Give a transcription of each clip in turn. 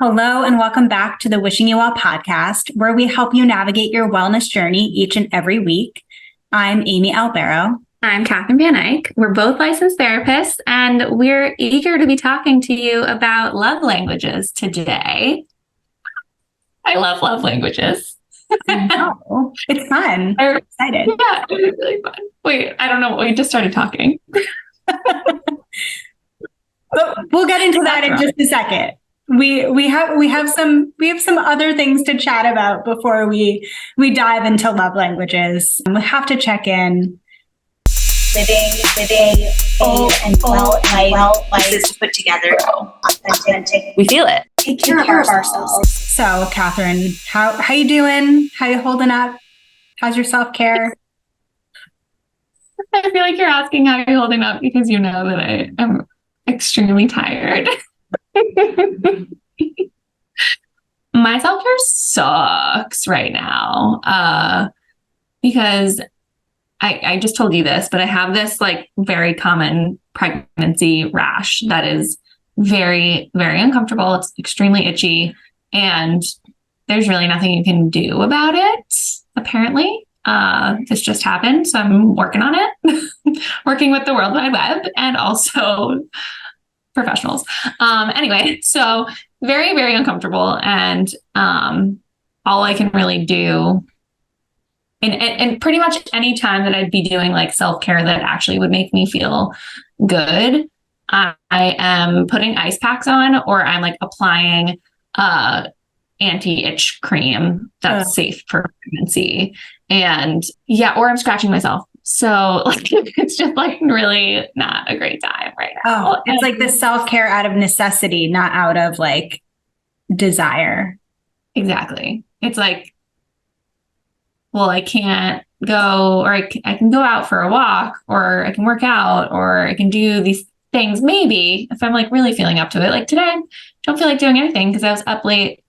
Hello, and welcome back to the Wishing You Well podcast, where we help you navigate your wellness journey each and every week. I'm Amy Albero. I'm Catherine Van Eyck. We're both licensed therapists, and we're eager to be talking to you about love languages today. I love languages. I know. It's fun. I'm excited. Yeah, it's really fun. Wait, I don't know. We just started talking. But we'll get into that in just a second. We have some other things to chat about before we dive into love languages. We have to check in. Living full and well life is to put together. Authentic. We feel it. Take care of ourselves. So, Catherine, how you doing? How you holding up? How's your self-care? I feel like you're asking how you're holding up because you know that I am extremely tired. My self-care sucks right now because I just told you this, but I have this like very common pregnancy rash that is very, very uncomfortable. It's extremely itchy, and there's really nothing you can do about it, apparently. This just happened, so I'm working on it, working with the World Wide Web and also professionals. Anyway, so very, very uncomfortable. And all I can really do, and pretty much any time that I'd be doing like self-care that actually would make me feel good, I am putting ice packs on, or I'm like applying anti-itch cream that's safe for pregnancy. And yeah, or I'm scratching myself. So like, it's just like really not a great time right now. Oh, it's like the self-care out of necessity, not out of like desire. Exactly. It's like, well, I can't go, or I can go out for a walk, or I can work out, or I can do these things maybe if I'm like really feeling up to it. Like today, I don't feel like doing anything because I was up late,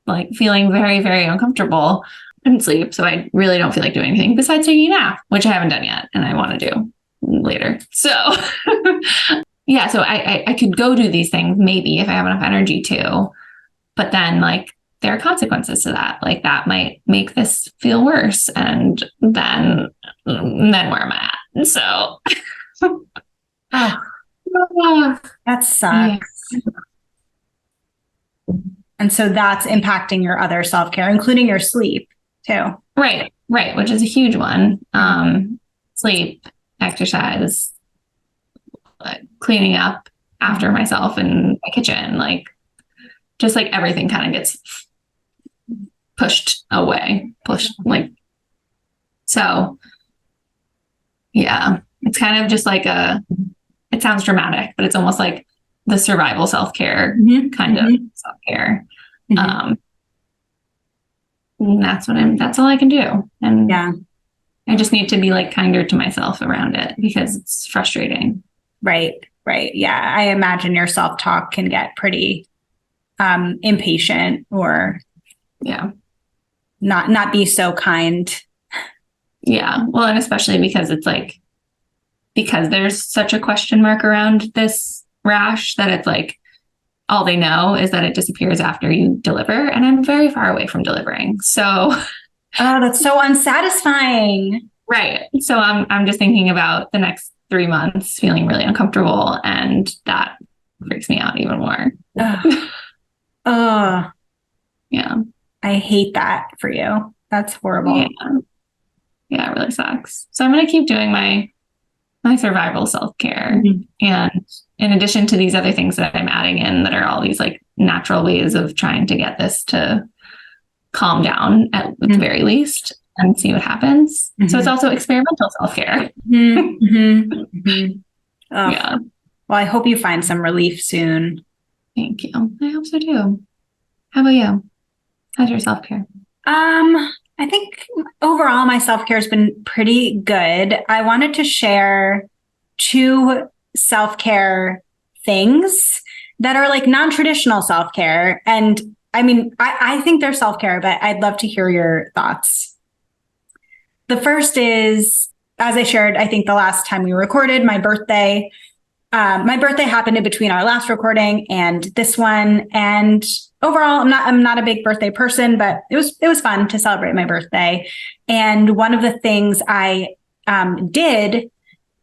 like feeling very, very uncomfortable. Couldn't sleep, so I really don't feel like doing anything besides taking a nap, which I haven't done yet, and I want to do later. So yeah, so I could go do these things maybe if I have enough energy to, but then like there are consequences to that. Like that might make this feel worse, and then where am I at? So That sucks. Yeah. And so that's impacting your other self-care, including your sleep too. Right, which is a huge one. Sleep, exercise, cleaning up after myself in my kitchen, like just like everything kind of gets pushed like, so yeah, it's kind of just like it sounds dramatic, but it's almost like the survival self-care kind of self-care. That's all I can do. And yeah, I just need to be like kinder to myself around it because it's frustrating. Right. Yeah. I imagine your self-talk can get pretty impatient, or not be so kind. Yeah. Well, and especially because it's like, because there's such a question mark around this rash that it's like, all they know is that it disappears after you deliver. And I'm very far away from delivering. So, oh, that's so unsatisfying. Right. So I'm just thinking about the next 3 months feeling really uncomfortable, and that freaks me out even more. Yeah. I hate that for you. That's horrible. Yeah, it really sucks. So I'm going to keep doing my survival self-care. And in addition to these other things that I'm adding in that are all these like natural ways of trying to get this to calm down at the very least and see what happens. So it's also experimental self-care. Yeah. Well, I hope you find some relief soon. Thank you. I hope so too. How about you? How's your self-care? I think overall my self-care has been pretty good. I wanted to share 2 self-care things that are like non-traditional self-care. And I mean, I think they're self-care, but I'd love to hear your thoughts. The first is, as I shared, I think the last time we recorded, my birthday. my birthday happened in between our last recording and this one. And overall, I'm not a big birthday person, but it was fun to celebrate my birthday. And one of the things I did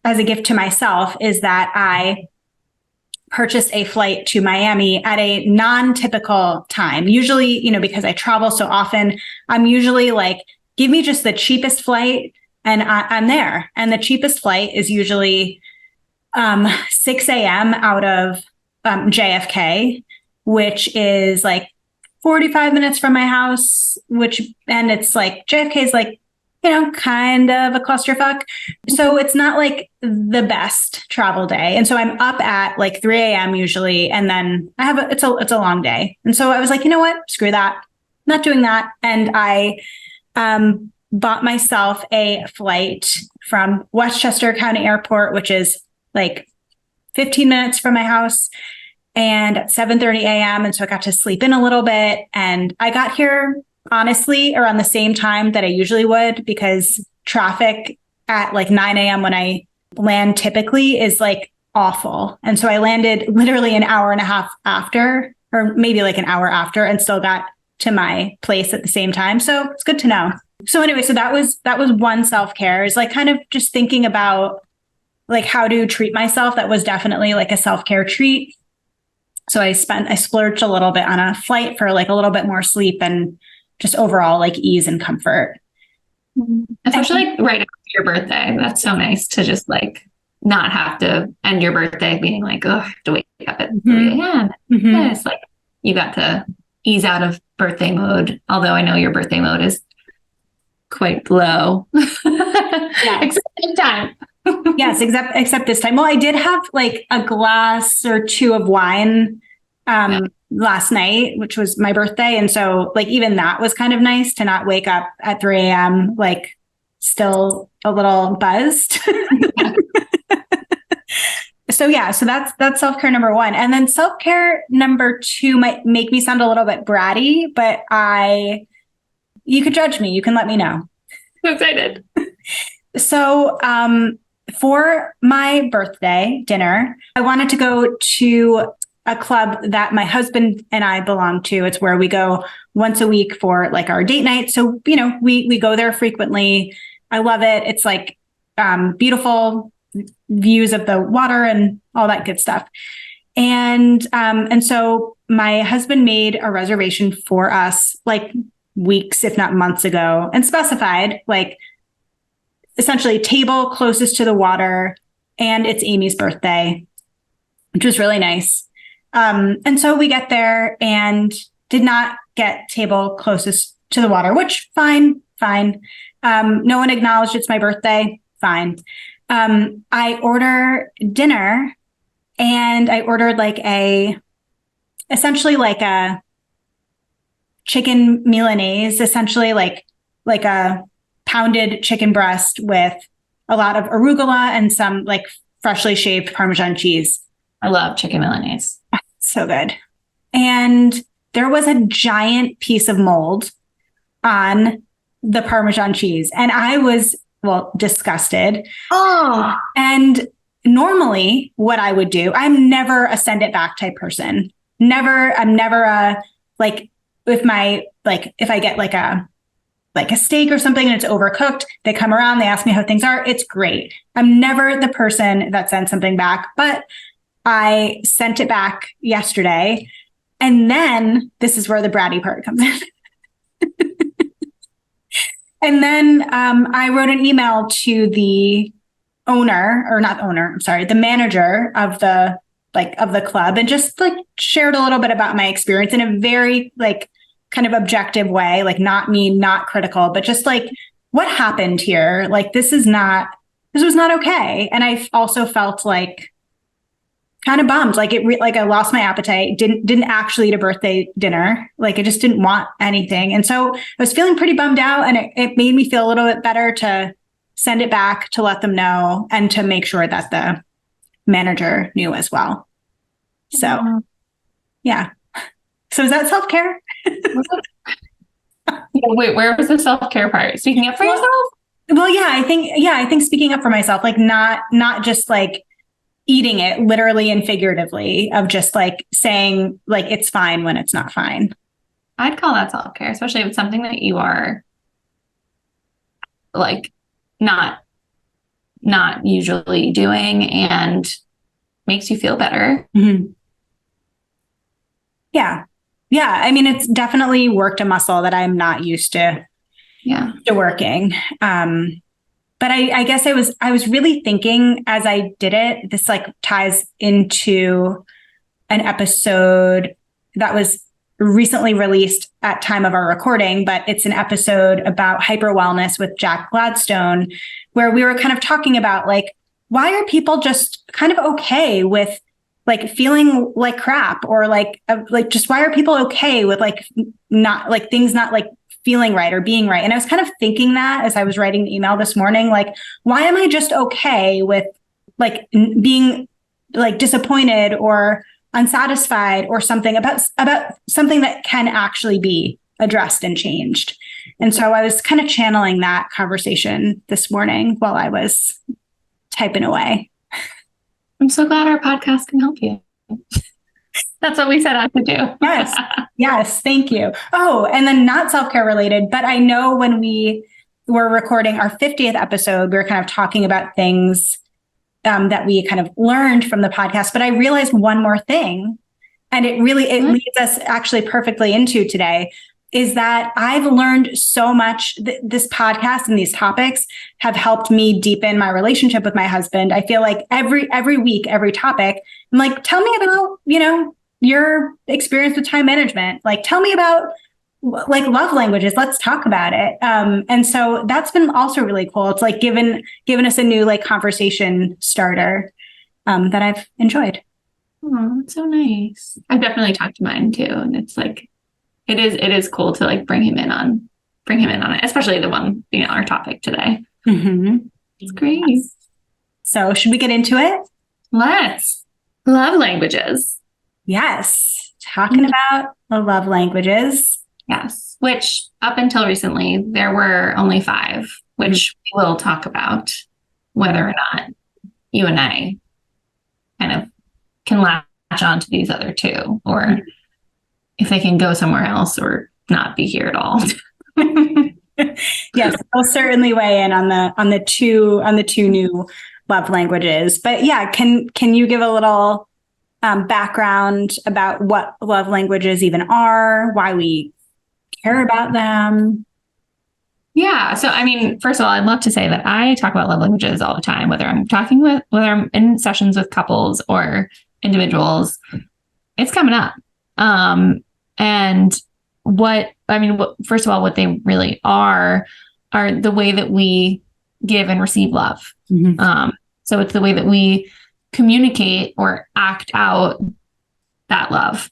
as a gift to myself is that I purchased a flight to Miami at a non-typical time. Usually, because I travel so often, I'm usually like, give me just the cheapest flight and I'm there. And the cheapest flight is usually 6 a.m. out of JFK, which is like 45 minutes from my house, and it's like JFK is like, kind of a clusterfuck. So it's not like the best travel day. And so I'm up at like 3 a.m. usually. And then it's a long day. And so I was like, you know what? Screw that. I'm not doing that. And I bought myself a flight from Westchester County Airport, which is like 15 minutes from my house, and at 7:30 a.m. And so I got to sleep in a little bit. And I got here honestly around the same time that I usually would, because traffic at like 9 a.m. when I land typically is like awful. And so I landed literally an hour and a half after, or maybe like an hour after, and still got to my place at the same time. So it's good to know. So anyway, so that was one self-care, is like kind of just thinking about like how to treat myself. That was definitely like a self-care treat. So I splurged a little bit on a flight for like a little bit more sleep and just overall like ease and comfort. Especially like right after your birthday. That's so nice to just like not have to end your birthday being like, oh, I have to wake up at 3 a.m. Yes, like you got to ease out of birthday mode. Although I know your birthday mode is quite low. Yeah. Except this time. Yes, except this time. Well, I did have like a glass or two of wine last night, which was my birthday. And so like even that was kind of nice to not wake up at 3 a.m. like still a little buzzed. So that's self-care number one. And then self-care number two might make me sound a little bit bratty, but you could judge me. You can let me know. I'm excited. So for my birthday dinner, I wanted to go to a club that my husband and I belong to. It's where we go once a week for like our date night. So, we go there frequently. I love it. It's like beautiful views of the water and all that good stuff. And so my husband made a reservation for us like weeks, if not months ago, and specified like essentially table closest to the water, and it's Amy's birthday, which was really nice. And so we get there and did not get table closest to the water, which fine. No one acknowledged it's my birthday. Fine. I order dinner, and I ordered essentially like a chicken Milanese, essentially like a pounded chicken breast with a lot of arugula and some like freshly shaved Parmesan cheese. I love chicken Milanese. So good. And there was a giant piece of mold on the Parmesan cheese. And I was, disgusted. Oh. And normally what I would do, I'm never a send it back type person. I'm never a, like, if I get like a steak or something and it's overcooked, they come around, they ask me how things are. It's great. I'm never the person that sends something back, but I sent it back yesterday. And then this is where the bratty part comes in. And then I wrote an email to the the manager of the club, and just like shared a little bit about my experience in a very like kind of objective way, like not mean, not critical, but just like what happened here. Like this was not okay. And I also felt like kind of bummed, like I lost my appetite, didn't actually eat a birthday dinner. Like I just didn't want anything. And so I was feeling pretty bummed out, and it made me feel a little bit better to send it back, to let them know, and to make sure that the manager knew as well. So yeah. So is that self-care? Wait, where was the self-care part? Speaking up for yourself? Well, I think speaking up for myself, like not just like eating it literally and figuratively, of just like saying like it's fine when it's not fine. I'd call that self-care, especially if it's something that you are like not usually doing and makes you feel better. Mm-hmm. Yeah. Yeah. I mean, it's definitely worked a muscle that I'm not used to, to working. But I guess I was really thinking as I did it, this like ties into an episode that was recently released at time of our recording, but it's an episode about hyper wellness with Jack Gladstone, where we were kind of talking about like, why are people just kind of okay with like feeling like crap, or like just why are people okay with like not like things not like feeling right or being right? And I was kind of thinking that as I was writing the email this morning, like, why am I just okay with like being like disappointed or unsatisfied or something about something that can actually be addressed and changed? And so I was kind of channeling that conversation this morning while I was typing away. I'm so glad our podcast can help you. That's what we set out to do. Yes. Yes. Thank you. Oh, and then not self-care related, but I know when we were recording our 50th episode, we were kind of talking about things that we kind of learned from the podcast. But I realized one more thing, and it leads us actually perfectly into today, is that I've learned so much. This podcast and these topics have helped me deepen my relationship with my husband. I feel like every week, every topic, I'm like, tell me about, your experience with time management. Like, tell me about like love languages. Let's talk about it. And so that's been also really cool. It's like given us a new like conversation starter that I've enjoyed. Oh, that's so nice. I've definitely talked to mine too. And it's like, it is cool to like bring him in on it, especially the one, our topic today. Mm-hmm. It's great. Yes. So should we get into it? Let's. Love languages. Yes. Talking about the love languages. Yes. Which up until recently, there were only 5, which we will talk about whether or not you and I kind of can latch on to these other 2, or if they can go somewhere else or not be here at all. Yes, I'll certainly weigh in on the two new love languages. But yeah, can you give a little background about what love languages even are, why we care about them? Yeah. So, I mean, first of all, I'd love to say that I talk about love languages all the time, whether I'm in sessions with couples or individuals, it's coming up. And first of all, what they really are the way that we give and receive love. Mm-hmm. So it's the way that we communicate or act out that love.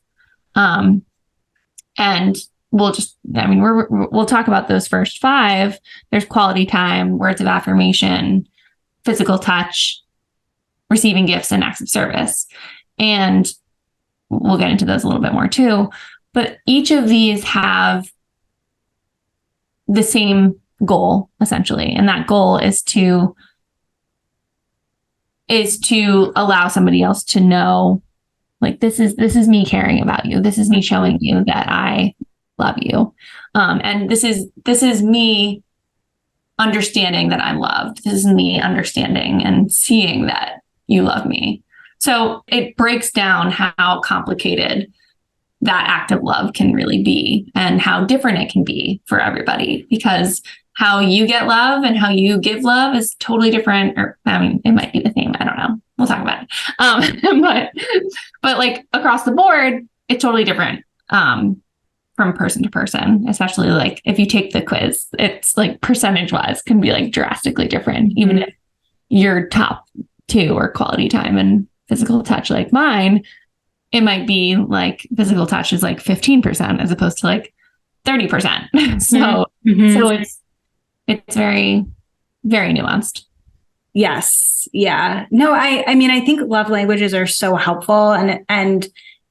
And we'll talk about those first 5. There's quality time, words of affirmation, physical touch, receiving gifts, and acts of service. And we'll get into those a little bit more too. But each of these have the same goal, essentially. And that goal is to allow somebody else to know, like, this is me caring about you. This is me showing you that I love you. And this is me understanding that I'm loved. This is me understanding and seeing that you love me. So it breaks down how complicated that act of love can really be, and how different it can be for everybody, because how you get love and how you give love is totally different. Or, I mean, it might be the same. I don't know. We'll talk about it. But like across the board, it's totally different from person to person, especially like if you take the quiz, it's like percentage wise can be like drastically different, even if your top 2 are quality time and physical touch like mine. It might be like physical touch is like 15% as opposed to like 30%. So it's very, very nuanced. Yes. Yeah. No, I mean, I think love languages are so helpful, and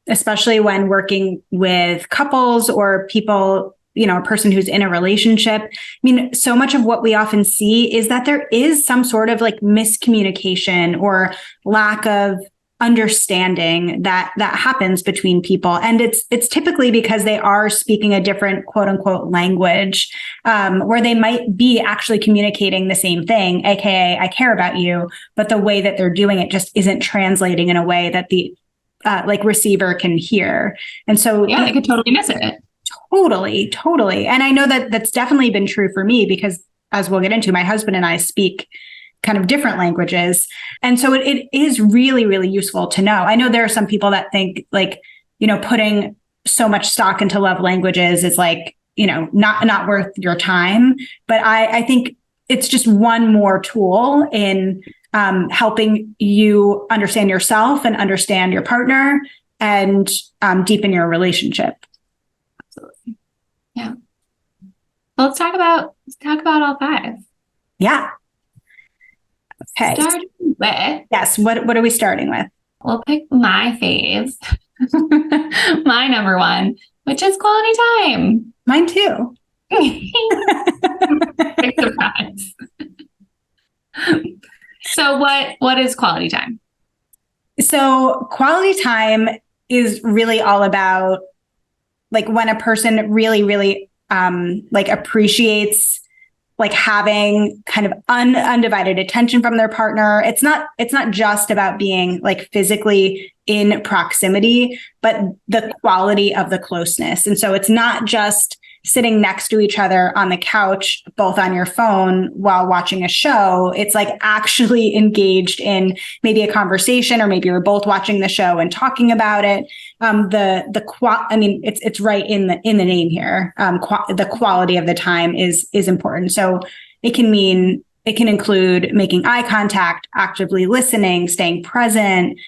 especially when working with couples or people a person who's in a relationship. I mean, so much of what we often see is that there is some sort of like miscommunication or lack of understanding that happens between people. And it's typically because they are speaking a different quote unquote language, where they might be actually communicating the same thing, AKA I care about you, but the way that they're doing it just isn't translating in a way that the receiver can hear. And so they could totally miss it. Totally. And I know that that's definitely been true for me because, as we'll get into, my husband and I speak kind of different languages. And so it is really, really useful to know. I know there are some people that think like, putting so much stock into love languages is like, not worth your time. But I think it's just one more tool in helping you understand yourself and understand your partner and deepen your relationship. Absolutely. Yeah. Well, let's talk about all 5. Yeah. Okay. Starting with. Yes. What are we starting with? We'll pick my fave, my number 1, which is quality time. Mine too. Big surprise. So what is quality time? So quality time is really all about like when a person really, really appreciates like having kind of undivided attention from their partner. It's not just about being like physically in proximity, but the quality of the closeness. And so it's not just sitting next to each other on the couch, both on your phone while watching a show. It's like actually engaged in maybe a conversation, or maybe you're both watching the show and talking about it. It's right in the name here. The quality of the time is important. So it can include making eye contact, actively listening, staying present,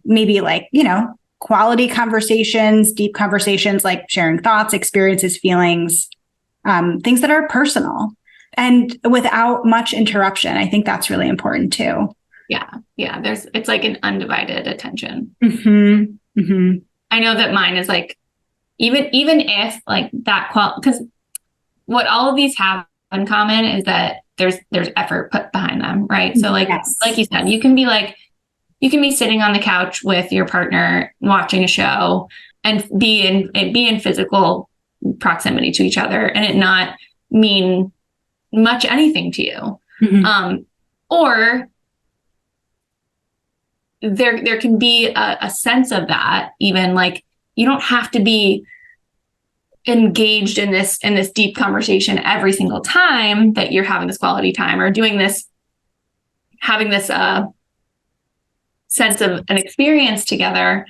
maybe like, quality conversations, deep conversations, like sharing thoughts, experiences, feelings, things that are personal and without much interruption. I think that's really important too. Yeah. It's like an undivided attention. Mm-hmm. Mm-hmm. I know that mine is like, even if like that because what all of these have in common is that there's effort put behind them, right? So like, yes. Like you said, you can be sitting on the couch with your partner watching a show and be in physical proximity to each other and it not mean much anything to you. Mm-hmm. Or there can be a sense of that, even like you don't have to be engaged in this deep conversation every single time that you're having this quality time or having this sense of an experience together.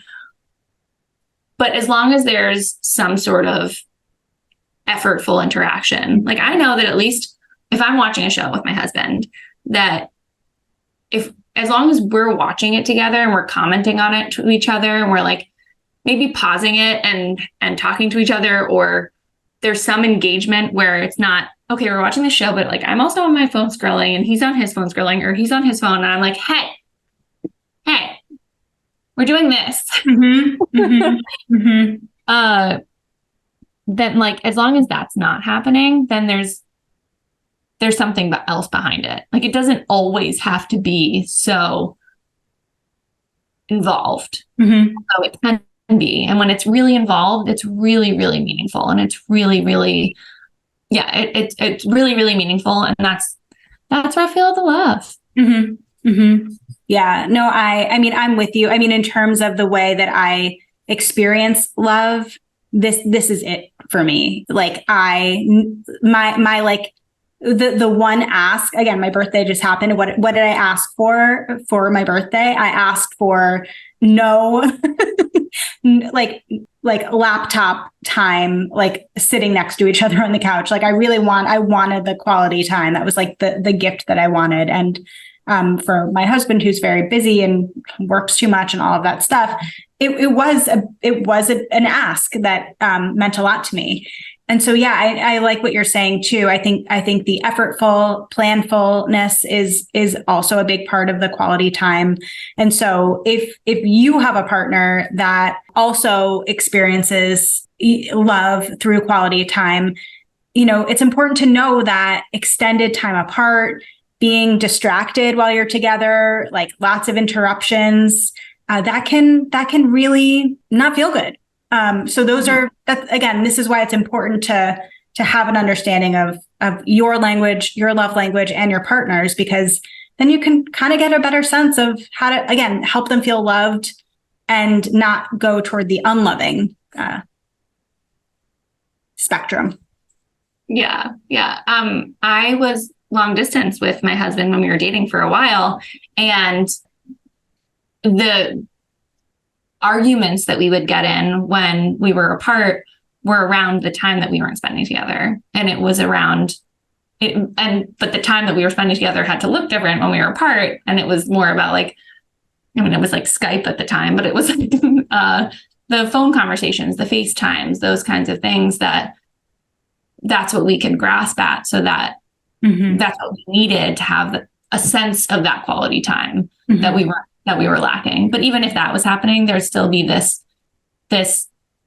But as long as there's some sort of effortful interaction, like I know that at least if I'm watching a show with my husband, that as long as we're watching it together and we're commenting on it to each other and we're like maybe pausing it and talking to each other, or there's some engagement where it's not, okay, we're watching the show, but like I'm also on my phone scrolling and he's on his phone scrolling, or he's on his phone and I'm like, hey, we're doing this. Mm-hmm. Mm-hmm. Mm-hmm. Then like, as long as that's not happening, then there's something else behind it. Like it doesn't always have to be so involved. Mm-hmm. So it can be. And when it's really involved, it's really, really meaningful. And it's really, really, it's really, really meaningful. And that's where I feel the love. Mm-hmm. Mm-hmm. Yeah, no, I mean, I'm with you. I mean, in terms of the way that I experience love, this is it for me. Like my like the one ask, again, my birthday just happened. What did I ask for my birthday? I asked for no like laptop time, like sitting next to each other on the couch. Like I wanted the quality time. That was like the gift that I wanted. And for my husband, who's very busy and works too much and all of that stuff, it was an ask that meant a lot to me. And so, yeah, I like what you're saying too. I think the effortful, planfulness is also a big part of the quality time. And so if you have a partner that also experiences love through quality time, it's important to know that extended time apart, being distracted while you're together, like lots of interruptions, that can really not feel good. So those are, again, this is why it's important to have an understanding of your language, your love language, and your partner's, because then you can kind of get a better sense of how to, again, help them feel loved and not go toward the unloving spectrum. Yeah. Yeah. I was long distance with my husband when we were dating for a while, and the arguments that we would get in when we were apart were around the time that we weren't spending together. And it was around it. But the time that we were spending together had to look different when we were apart. And it was more about like, it was like Skype at the time, but it was like, the phone conversations, the FaceTimes, those kinds of things that's what we could grasp at. So that that's what we needed to have a sense of that quality time that we were lacking. But even if that was happening, there'd still be this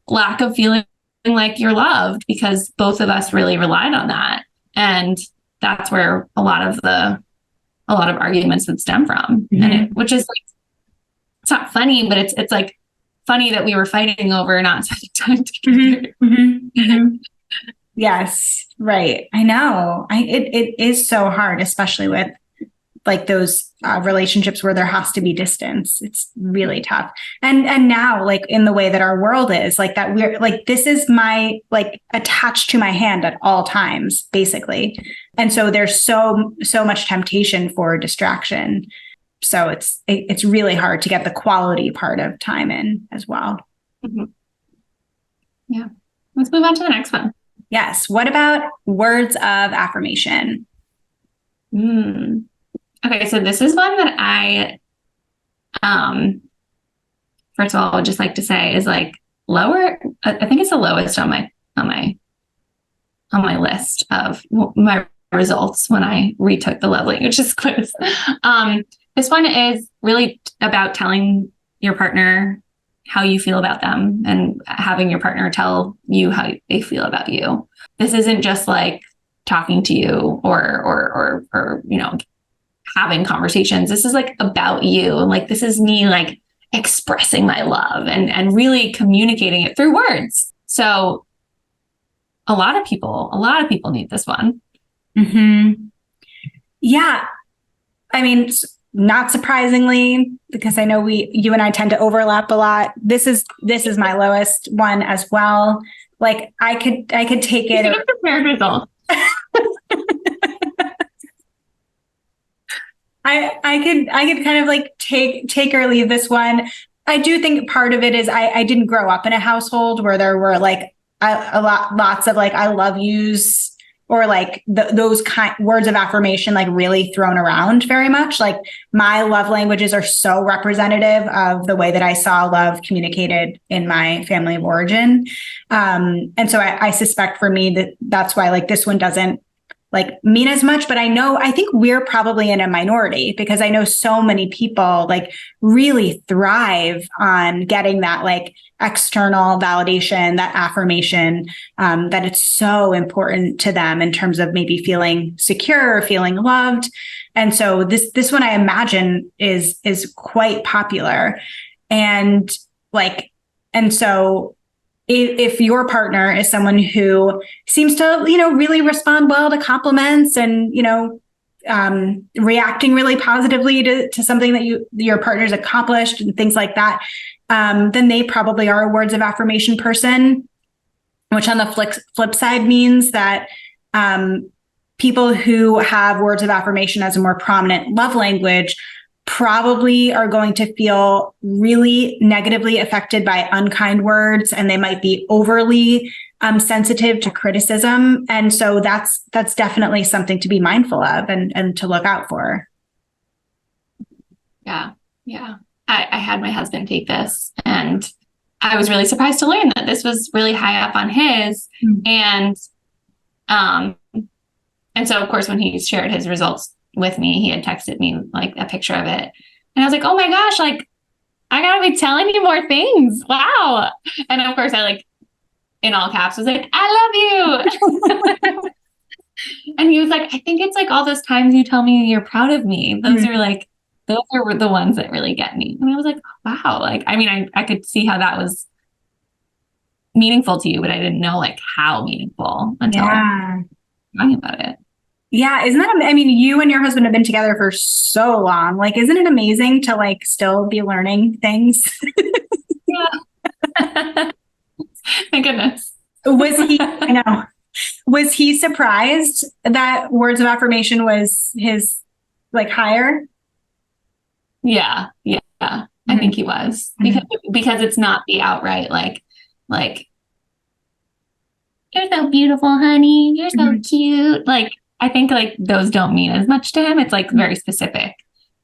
lack of feeling like you're loved, because both of us really relied on that. And that's where a lot of arguments would stem from. And which is like, it's not funny, but it's like funny that we were fighting over not spending time together. Yes, right. I know. It is so hard, especially with like those relationships where there has to be distance. It's really tough. And now, like in the way that our world is, like that we're like, this is my like attached to my hand at all times, basically. And so there's so much temptation for distraction. So it's really hard to get the quality part of time in as well. Yeah. Let's move on to the next one. Yes. What about words of affirmation? Okay, so this is one that I, first of all, I would just like to say is like lower. I think it's the lowest on my list of my results when I retook the love languages quiz. This one is really about telling your partner how you feel about them and having your partner tell you how they feel about you. This isn't just like talking to you or having conversations. This is like about you. Like, this is me like expressing my love and really communicating it through words. So a lot of people need this one. Yeah. I mean, not surprisingly, because I know you and I tend to overlap a lot. This is my lowest one as well. Like I could take it. You prepared results. I could kind of like take or leave this one. I do think part of it is I didn't grow up in a household where there were like lots of like I love yous or like those kind words of affirmation like really thrown around very much. Like my love languages are so representative of the way that I saw love communicated in my family of origin. And so I suspect for me that's why like this one doesn't like mean as much, but I think we're probably in a minority because I know so many people like really thrive on getting that like external validation, that affirmation, that it's so important to them in terms of maybe feeling secure, feeling loved. And so this one I imagine is quite popular. And so if your partner is someone who seems to, really respond well to compliments and, reacting really positively to something that your partner's accomplished and things like that, then they probably are a words of affirmation person, which on the flip side means that people who have words of affirmation as a more prominent love language probably are going to feel really negatively affected by unkind words, and they might be overly sensitive to criticism. And so that's definitely something to be mindful of and to look out for. Yeah. Yeah. I had my husband take this, and I was really surprised to learn that this was really high up on his. And so of course, when he shared his results with me, he had texted me like a picture of it. And I was like, oh my gosh, like I gotta be telling you more things. Wow. And of course I in all caps was like, I love you. And he was like, I think it's like all those times you tell me you're proud of me. Those are the ones that really get me. And I was like, wow. Like, I mean, I could see how that was meaningful to you, but I didn't know like how meaningful until talking about it. Yeah. Isn't that, I mean, you and your husband have been together for so long. Like, isn't it amazing to like still be learning things? Yeah. Thank goodness. I know, was he surprised that words of affirmation was his like higher? Yeah. Yeah. I think he was because it's not the outright like you're so beautiful, honey. You're so cute. Like, I think like those don't mean as much to him. It's like very specific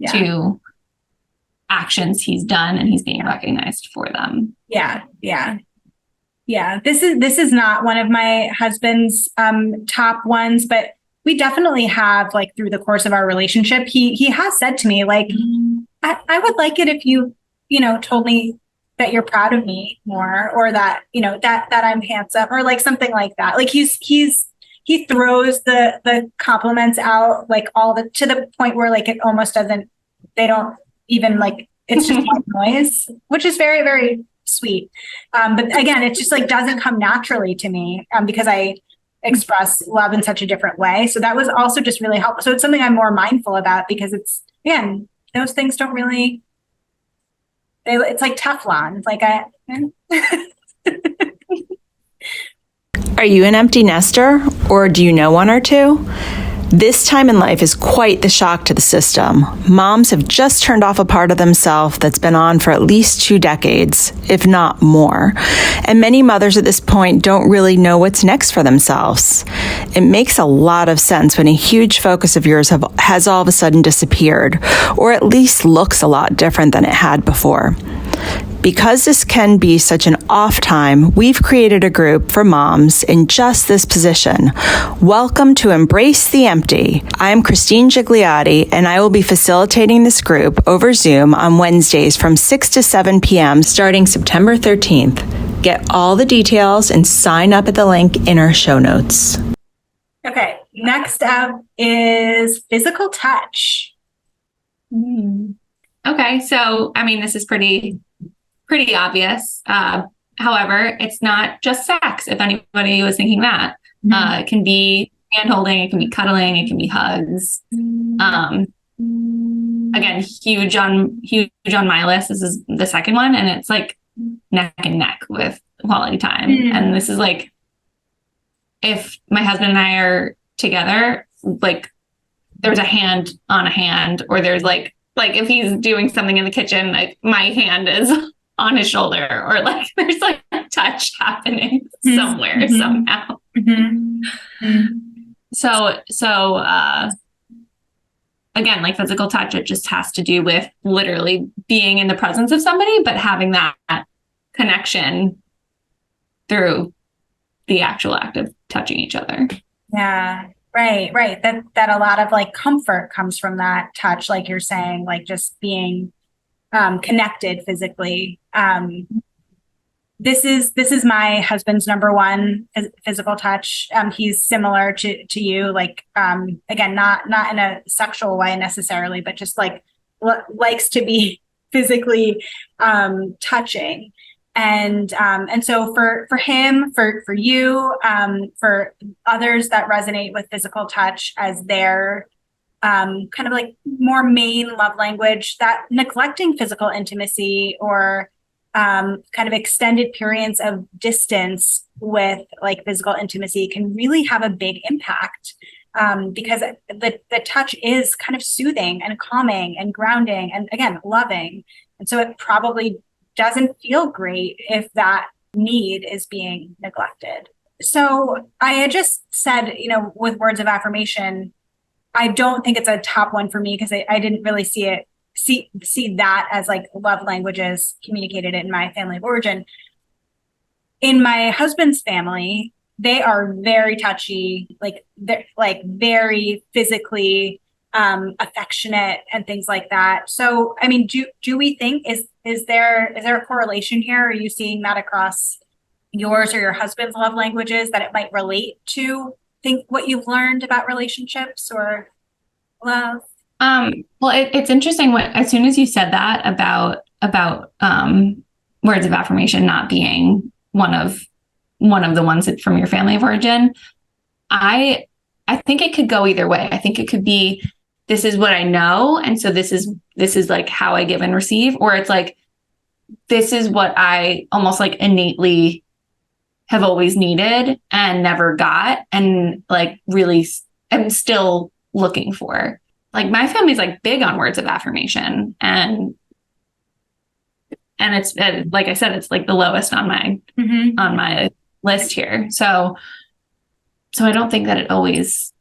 to actions he's done and he's being recognized for them. Yeah. This is not one of my husband's top ones, but we definitely have like through the course of our relationship, he has said to me, like, I would like it if you told me that you're proud of me more, or that, that I'm handsome, or like something like that. Like he throws the compliments out like to the point where like it almost they don't even like, it's just white noise, which is very, very sweet. But again, it just like doesn't come naturally to me because I express love in such a different way. So that was also just really helpful. So it's something I'm more mindful about because it's, again, those things don't really, it's like Teflon. It's like Are you an empty nester, or do you know one or two? This time in life is quite the shock to the system. Moms have just turned off a part of themselves that's been on for at least 2 decades, if not more. And many mothers at this point don't really know what's next for themselves. It makes a lot of sense when a huge focus of yours has all of a sudden disappeared, or at least looks a lot different than it had before. Because this can be such an off time, we've created a group for moms in just this position. Welcome to Embrace the Empty. I'm Christine Gigliotti, and I will be facilitating this group over Zoom on Wednesdays from 6 to 7 p.m. starting September 13th. Get all the details and sign up at the link in our show notes. Okay, next up is physical touch. Okay, so I mean, this is pretty obvious. However, it's not just sex. If anybody was thinking that, it can be hand holding, it can be cuddling, it can be hugs. Again, huge on my list. This is the second one, and it's like neck and neck with quality time. And this is like, if my husband and I are together, like there's a hand on a hand, or there's like if he's doing something in the kitchen, like my hand is on his shoulder, or like there's like a touch happening somewhere somehow. So again, like physical touch, it just has to do with literally being in the presence of somebody, but having that connection through the actual act of touching each other. Yeah. Right. That a lot of like comfort comes from that touch, like you're saying, like just being connected physically. This is my husband's number one physical touch. He's similar to you, like again, not in a sexual way necessarily, but just like likes to be physically touching. And so for him, for you, for others that resonate with physical touch as their kind of like more main love language, that neglecting physical intimacy or kind of extended periods of distance with like physical intimacy can really have a big impact because the touch is kind of soothing and calming and grounding and again, loving. And so it probably doesn't feel great if that need is being neglected. So I had just said, with words of affirmation, I don't think it's a top one for me because I didn't really see that as like love languages communicated in my family of origin. In my husband's family, they are very touchy, like they're like very physically affectionate and things like that. So, I mean, do we think is there a correlation here? Are you seeing that across yours or your husband's love languages that it might relate to think what you've learned about relationships or love? Well, it's interesting as soon as you said that about words of affirmation not being one of the ones that from your family of origin, I think it could go either way. I think it could be, this is what I know, and so this is like how I give and receive, or it's like, this is what I almost like innately have always needed and never got, and like really I'm still looking for. Like my family's like big on words of affirmation, and it's like I said, it's like the lowest on my list here. So I don't think that it always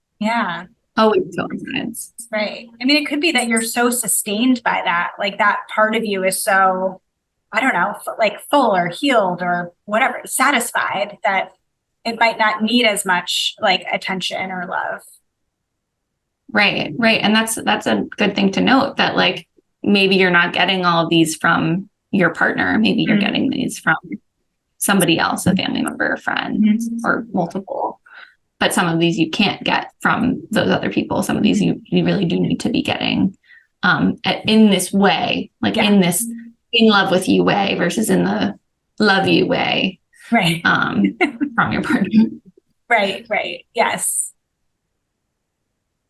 coincides. Right. I mean, it could be that you're so sustained by that, like that part of you is so, I don't know, like full or healed or whatever, satisfied, that it might not need as much like attention or love. Right. And that's a good thing to note, that like maybe you're not getting all of these from your partner. Maybe you're getting these from somebody else, a family member, a friend, or multiple. But some of these you can't get from those other people. Some of these you really do need to be getting in this way, like in this in love with you way versus in the love you way, right? From your partner. Right. Yes.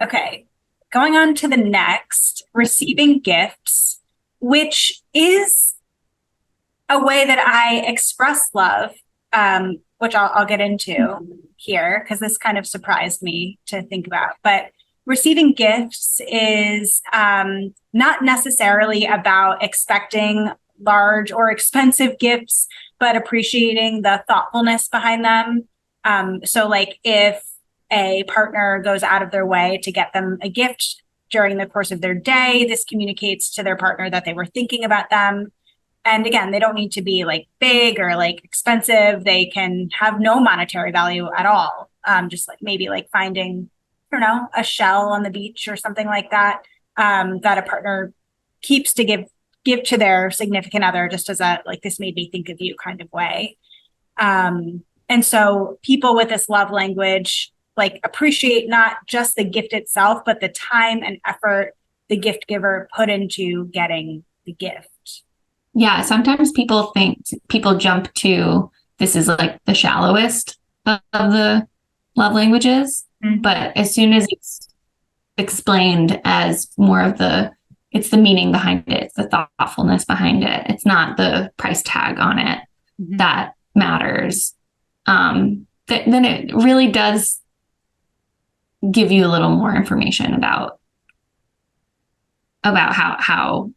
Okay. Going on to the next, receiving gifts, which is a way that I express love, which I'll get into here because this kind of surprised me to think about. But receiving gifts is not necessarily about expecting large or expensive gifts, but appreciating the thoughtfulness behind them. So like if a partner goes out of their way to get them a gift during the course of their day, this communicates to their partner that they were thinking about them. And again, they don't need to be like big or like expensive. They can have no monetary value at all. Just like maybe like finding, I don't know, a shell on the beach or something like that, that a partner keeps to give to their significant other, just as a, like, this made me think of you kind of way. And so people with this love language, like, appreciate not just the gift itself, but the time and effort the gift giver put into getting the gift. Yeah, sometimes people jump to, this is like the shallowest of the love languages. But as soon as it's explained as more of it's the meaning behind it, it's the thoughtfulness behind it, it's not the price tag on it that matters, then it really does give you a little more information about how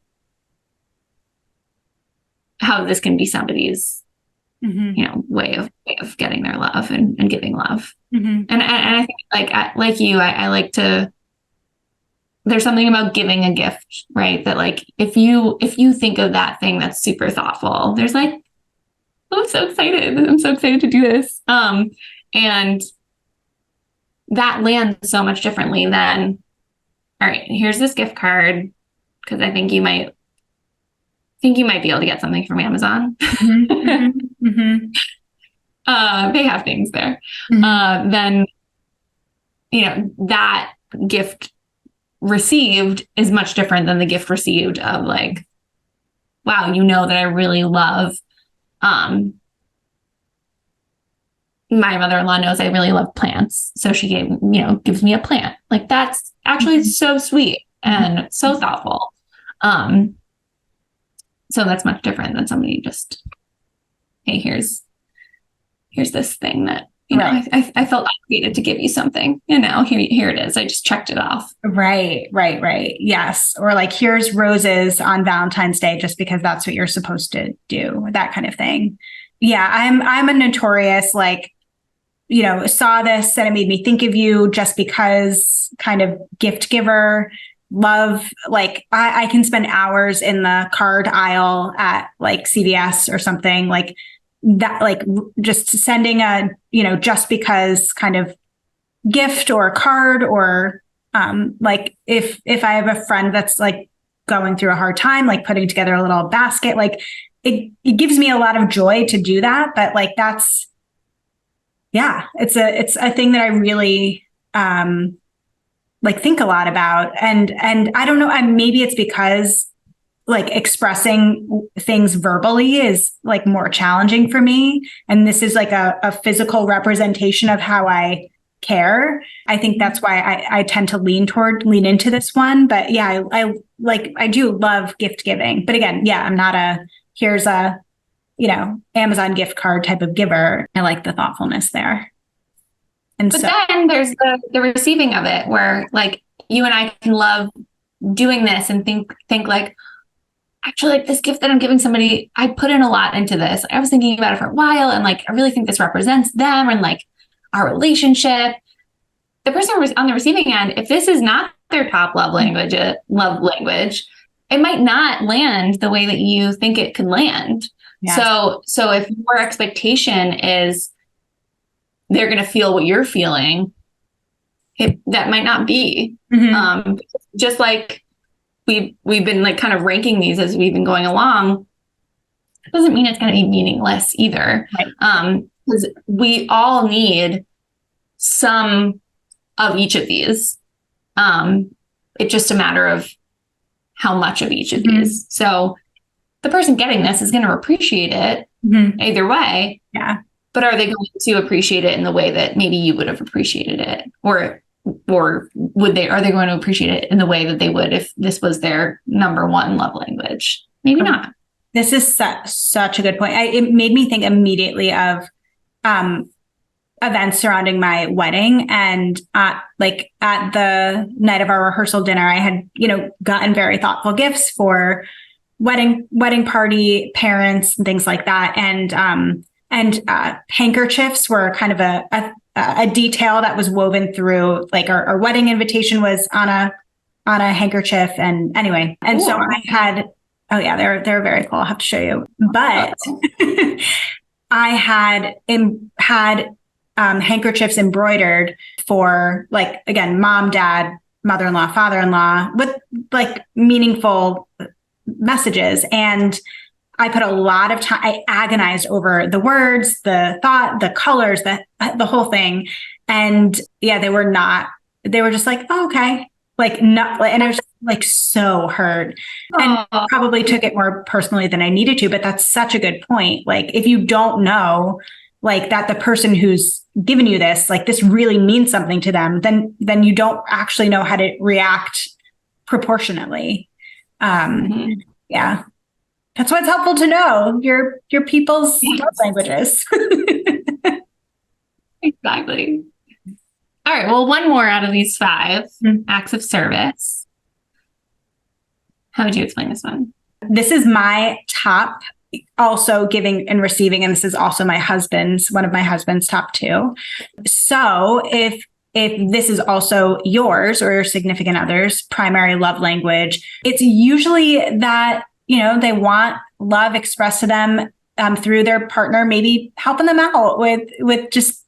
this can be somebody's way of getting their love and giving love. And I think like you, I like to, there's something about giving a gift, right? That like, if you think of that thing that's super thoughtful, there's like, oh, I'm so excited to do this. And that lands so much differently than, all right, here's this gift card, because I think you might be able to get something from Amazon. They have things there. Then, that gift received is much different than the gift received of like, wow, that I really love, my mother-in-law knows I really love plants. So she gives me a plant. Like, that's actually so sweet and so thoughtful. So that's much different than somebody just, hey, here's this thing that, right. I felt obligated to give you something. Here it is. I just checked it off. Right. Yes. Or like, here's roses on Valentine's Day, just because that's what you're supposed to do, that kind of thing. Yeah. I'm a notorious, like, saw this and it made me think of you just because kind of gift giver. Love, like, I can spend hours in the card aisle at like CVS or something like that, like just sending a, just because kind of gift or card, or like if I have a friend that's like going through a hard time, like putting together a little basket, like it gives me a lot of joy to do that. But like, that's, yeah, it's a thing that I really, like think a lot about. And I don't know, maybe it's because like expressing things verbally is like more challenging for me. And this is like a physical representation of how I care. I think that's why I tend to lean into this one. But yeah, I do love gift giving. But again, yeah, I'm not here's a, Amazon gift card type of giver. I like the thoughtfulness there. And but then there's the receiving of it, where like you and I can love doing this and think like, actually, like this gift that I'm giving somebody, I put in a lot into this. I was thinking about it for a while, and like I really think this represents them and like our relationship. The person on the receiving end, if this is not their top love language, it might not land the way that you think it could land. Yes. So if your expectation is they're going to feel what you're feeling, that might not be. Mm-hmm. Just like we've been like kind of ranking these as we've been going along, it doesn't mean it's going to be meaningless either. Right. Because we all need some of each of these. It's just a matter of how much of each of these. So the person getting this is going to appreciate it either way. Yeah. But are they going to appreciate it in the way that maybe you would have appreciated it? Or are they going to appreciate it in the way that they would if this was their number one love language?Maybe not. This is such a good point. It made me think immediately of events surrounding my wedding. And at the night of our rehearsal dinner, I had, gotten very thoughtful gifts for wedding party parents and things like that. And handkerchiefs were kind of a detail that was woven through, like our wedding invitation was on a handkerchief. And anyway, and cool. So I had, oh yeah, they're very cool. I'll have to show you. But I had handkerchiefs embroidered for, like, again, mom, dad, mother-in-law, father-in-law, with like meaningful messages. And I put a lot of time, I agonized over the words, the thought, the colors, the whole thing. And yeah, they were just like, oh, okay. Like, not, and I was just like so hurt and probably took it more personally than I needed to, but that's such a good point. Like, if you don't know, like, that the person who's given you this, like, this really means something to them, then you don't actually know how to react proportionately. Yeah. That's why it's helpful to know your people's love languages. Exactly. All right. Well, one more out of these 5 acts of service. How would you explain this one? This is my top, also giving and receiving, and this is also one of my husband's top 2. So if this is also yours or your significant other's primary love language, it's usually that, they want love expressed to them through their partner, maybe helping them out with just,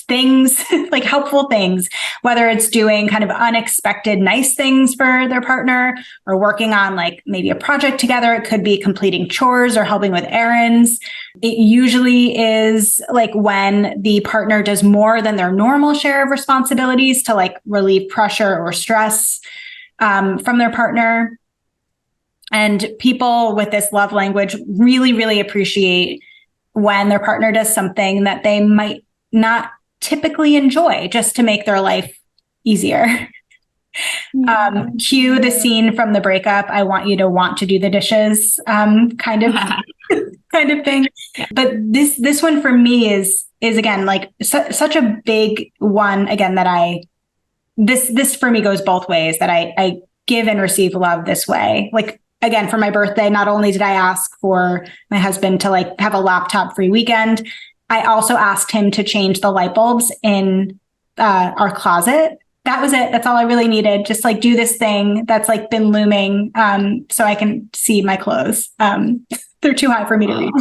things like helpful things, whether it's doing kind of unexpected nice things for their partner or working on like maybe a project together. It could be completing chores or helping with errands. It usually is like when the partner does more than their normal share of responsibilities to like relieve pressure or stress from their partner. And people with this love language really, really appreciate when their partner does something that they might not typically enjoy just to make their life easier. Cue the scene from the breakup. I want you to want to do the dishes, kind of thing. But this one for me is again, like such a big one again, that this for me goes both ways, that I give and receive love this way. Like, again, for my birthday, not only did I ask for my husband to like have a laptop free weekend, I also asked him to change the light bulbs in our closet. That was it. That's all I really needed. Just like do this thing that's like been looming so I can see my clothes. They're too high for me to reach.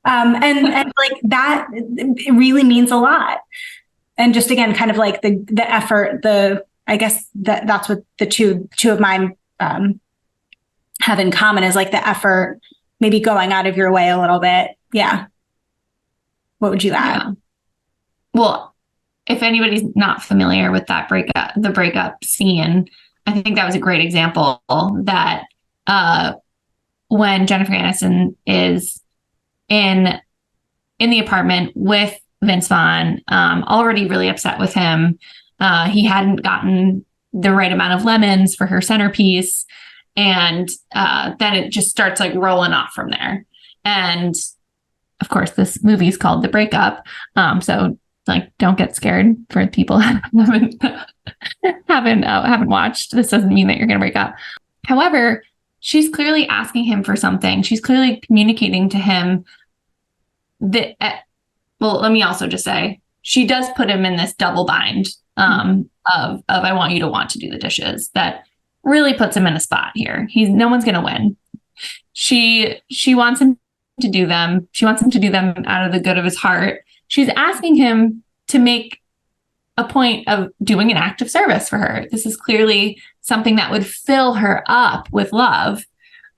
And like that, it really means a lot. And just again, kind of like the effort, I guess that's what the two of mine have in common, is like the effort maybe going out of your way a little bit. Yeah. What would you add? Yeah. Well, if anybody's not familiar with the breakup scene, I think that was a great example that when Jennifer Aniston is in the apartment with Vince Vaughn, already really upset with him. He hadn't gotten the right amount of lemons for her centerpiece. And then it just starts like rolling off from there. And of course, this movie is called The Breakup. So like, don't get scared for people who haven't watched. This doesn't mean that you're going to break up. However, she's clearly asking him for something. She's clearly communicating to him that, well, let me also just say, she does put him in this double bind of I want you to want to do the dishes. That really puts him in a spot here. No one's going to win. She wants him to do them. She wants him to do them out of the good of his heart. She's asking him to make a point of doing an act of service for her. This is clearly something that would fill her up with love.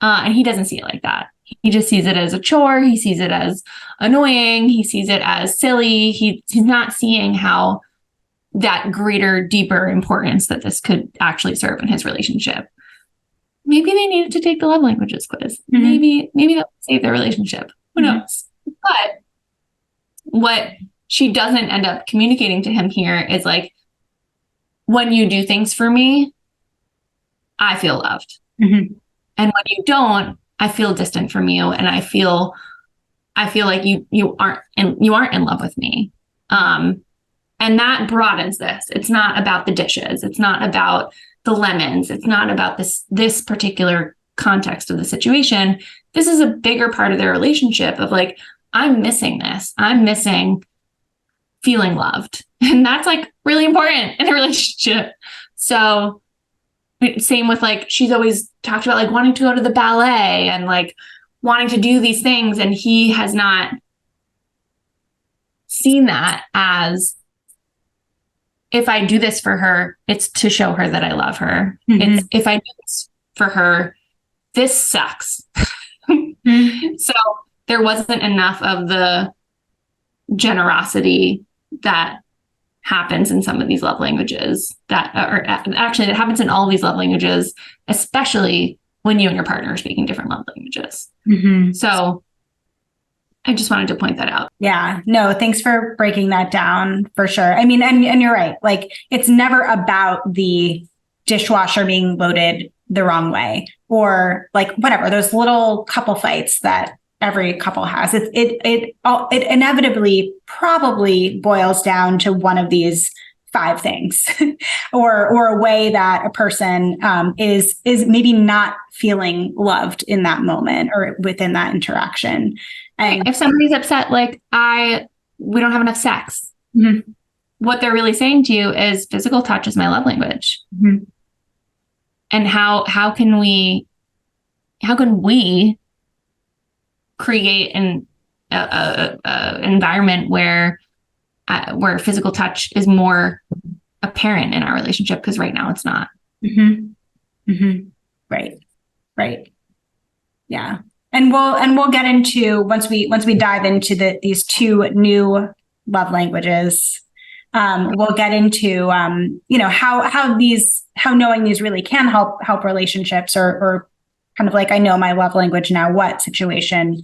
And he doesn't see it like that. He just sees it as a chore. He sees it as annoying. He sees it as silly. He's not seeing how that greater, deeper importance that this could actually serve in his relationship. Maybe they needed to take the love languages quiz. Maybe that would save their relationship. Who knows? But what she doesn't end up communicating to him here is like, when you do things for me, I feel loved. And when you don't, I feel distant from you. And I feel like you aren't in love with me. And that broadens this. It's not about the dishes. It's not about the lemons. It's not about this particular context of the situation. This is a bigger part of their relationship of like, I'm missing this. I'm missing feeling loved. And that's like really important in a relationship. So same with like, she's always talked about like wanting to go to the ballet and like wanting to do these things. And he has not seen that as, if I do this for her, it's to show her that I love her. It's if I do this for her, this sucks. So there wasn't enough of the generosity that happens in some of these love languages that happens in all these love languages, especially when you and your partner are speaking different love languages. So I just wanted to point that out. Yeah, no, thanks for breaking that down for sure. I mean, and you're right. Like, it's never about the dishwasher being loaded the wrong way or like whatever, those little couple fights that every couple has. It inevitably probably boils down to one of these 5 things or a way that a person is maybe not feeling loved in that moment or within that interaction. And if somebody's upset, like we don't have enough sex, what they're really saying to you is physical touch is my love language. And how can we create an environment where physical touch is more apparent in our relationship? Because right now it's not. Right. Yeah. And we'll get into once we dive into these 2 new love languages. We'll get into how knowing these really can help relationships or kind of like, I know my love language now what situation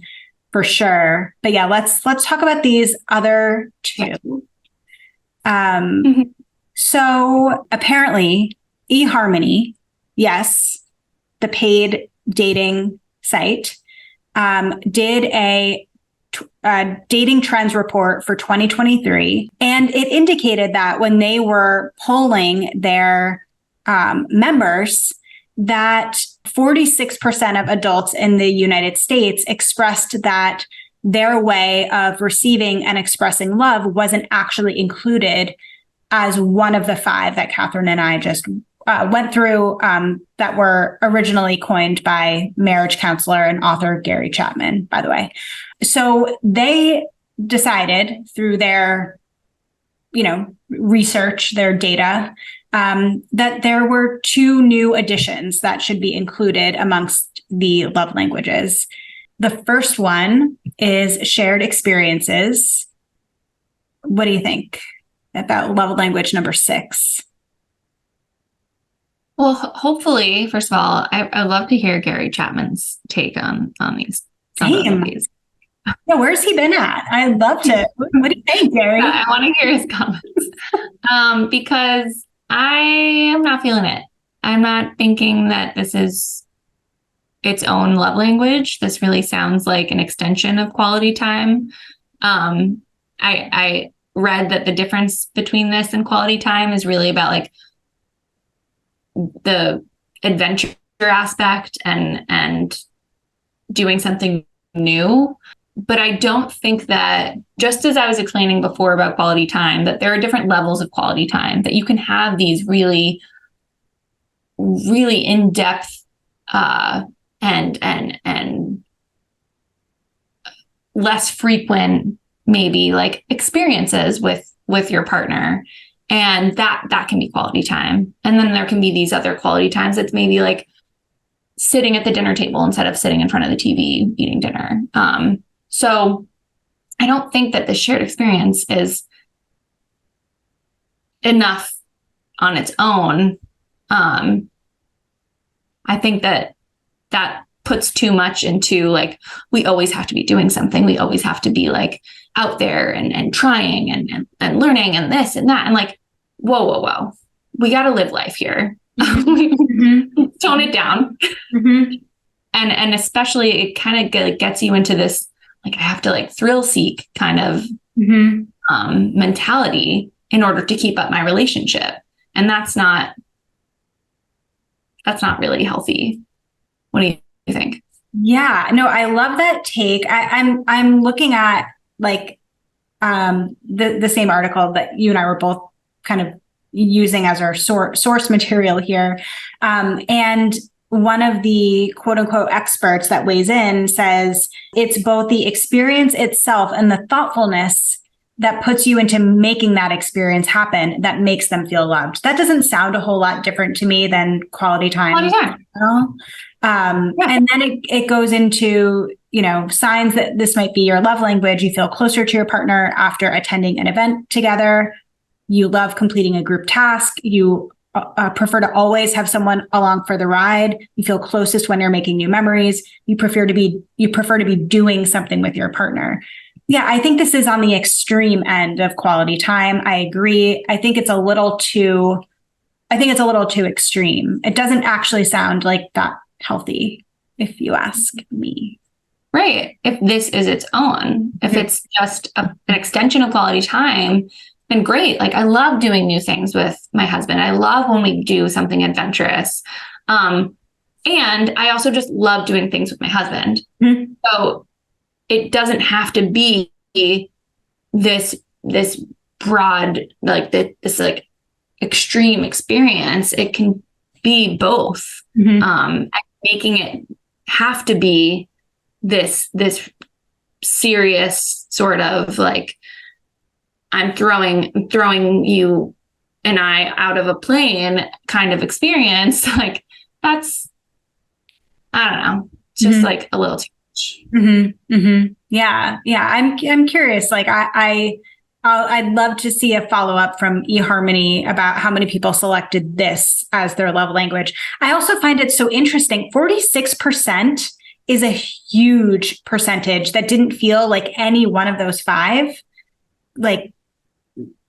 for sure. But yeah, let's talk about these other 2. So apparently eHarmony, yes, the paid dating site, did a dating trends report for 2023. And it indicated that when they were polling their members, that 46% of adults in the United States expressed that their way of receiving and expressing love wasn't actually included as one of the 5 that Catherine and I just went through that were originally coined by marriage counselor and author Gary Chapman, by the way. So they decided through their, research, their data, that there were 2 new additions that should be included amongst the love languages. The first one is shared experiences. What do you think about love language number 6? Well, hopefully, first of all, I'd love to hear Gary Chapman's take on these. Some of these. Yeah, where's he been at? I'd love to. What do you think, Gary? I want to hear his comments because I am not feeling it. I'm not thinking that this is its own love language. This really sounds like an extension of quality time. I read that the difference between this and quality time is really about like the adventure aspect and doing something new. But I don't think that, just as I was explaining before about quality time, that there are different levels of quality time, that you can have these really, really in-depth and less frequent, maybe, like experiences with your partner. And that can be quality time. And then there can be these other quality times that's maybe like sitting at the dinner table instead of sitting in front of the TV eating dinner. So I don't think that the shared experience is enough on its own. I think that puts too much into like, we always have to be doing something. We always have to be like out there and trying and learning and this and that. And like, whoa. We got to live life here. Mm-hmm. Tone it down. Mm-hmm. And especially it kind of gets you into this, like, I have to like thrill seek kind of mentality in order to keep up my relationship. And that's not really healthy. What do you think? Yeah, no, I love that take. I'm looking at like the same article that you and I were both kind of using as our source material here. And one of the quote unquote experts that weighs in says it's both the experience itself and the thoughtfulness that puts you into making that experience happen that makes them feel loved. That doesn't sound a whole lot different to me than quality time. And then it goes into, signs that this might be your love language. You feel closer to your partner after attending an event together. You love completing a group task. You prefer to always have someone along for the ride. You feel closest when you're making new memories. You prefer to be doing something with your partner. Yeah, I think this is on the extreme end of quality time. I agree. I think it's a little too extreme. It doesn't actually sound like that healthy, if you ask me. Right. If this is its own, if it's just an extension of quality time, then great. Like, I love doing new things with my husband. I love when we do something adventurous. And I also just love doing things with my husband. Mm-hmm. So it doesn't have to be this broad, like this like extreme experience. It can be both. Mm-hmm. Making it have to be this serious sort of like, I'm throwing you and I out of a plane kind of experience. Like, that's, I don't know, just mm-hmm. like a little too much. Mm-hmm. Mm-hmm. Yeah. I'm curious. Like, I'd love to see a follow-up from eHarmony about how many people selected this as their love language. I also find it so interesting. 46% is a huge percentage that didn't feel like any one of those 5 like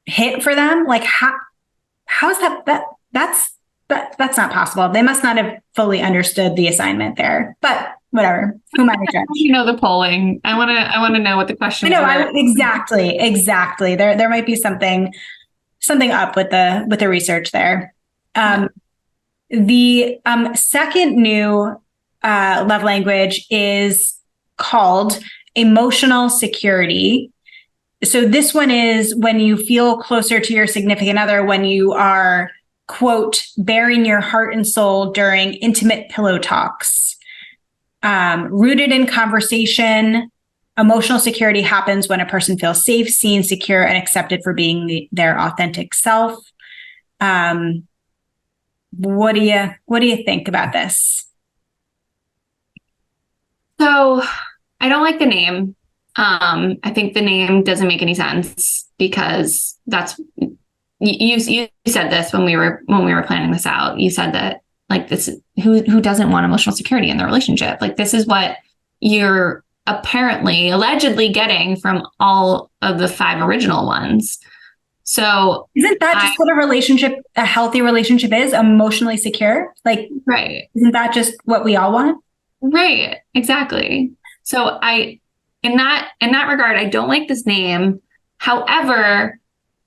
hit for them. Like, how's that's not possible. They must not have fully understood the assignment there, but whatever. Who am I to judge? The polling. I want to know what the question is. Exactly. There might be something up with the research there. The second new love language is called emotional security. So this one is when you feel closer to your significant other, when you are, quote, bearing your heart and soul during intimate pillow talks. Rooted in conversation, emotional security happens when a person feels safe, seen, secure, and accepted for being their authentic self. What do you think about this? So I don't like the name. I think the name doesn't make any sense because that's you said this when we were planning this out. You said that like this who doesn't want emotional security in their relationship? Like this is what you're allegedly getting from all of the 5 original ones. So isn't that just what a healthy relationship is? Emotionally secure? Like, right. Isn't that just what we all want? Right. Exactly. So in that regard, I don't like this name. However,